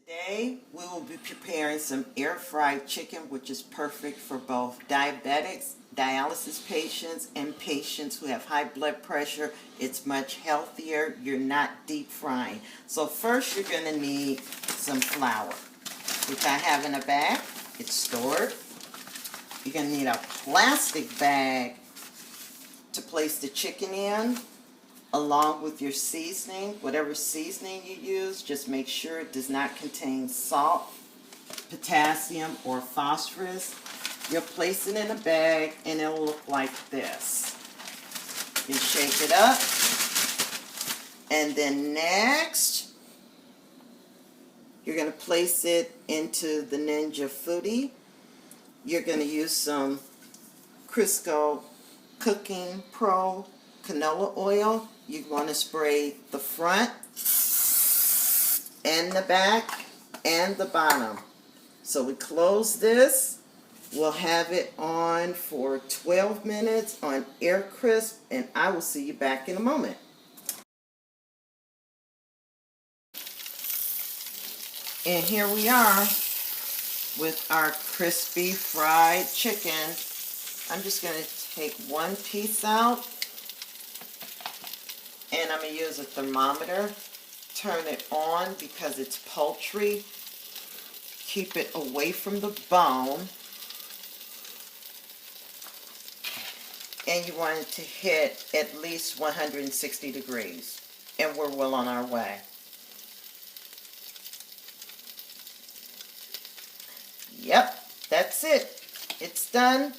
Today we will be preparing some air-fried chicken, which is perfect for both diabetics, dialysis patients, and patients who have high blood pressure. It's much healthier. You're not deep frying. So first you're going to need some flour, which I have in a bag. It's stored. You're going to need a plastic bag to place the chicken in, along with your seasoning. Whatever seasoning you use, just make sure it does not contain salt, potassium, or phosphorus. You'll place it in a bag and it'll look like this. You shake it up, and then next you're going to place it into the Ninja Foodie. You're going to use some Crisco Cooking Pro canola oil. You want to spray the front and the back and the bottom. So we close this. We'll have it on for 12 minutes on air crisp, and I will see you back in a moment. And here we are with our crispy fried chicken. I'm just going to take one piece out, and I'm going to use a thermometer. Turn it on because it's poultry. Keep it away from the bone. And you want it to hit at least 160 degrees. And we're well on our way. Yep, that's it. It's done.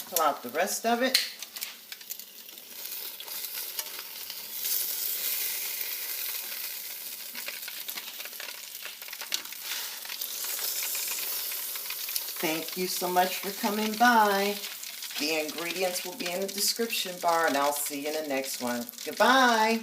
Pull out the rest of it. Thank you so much for coming by. The ingredients will be in the description bar, and I'll see you in the next one. Goodbye.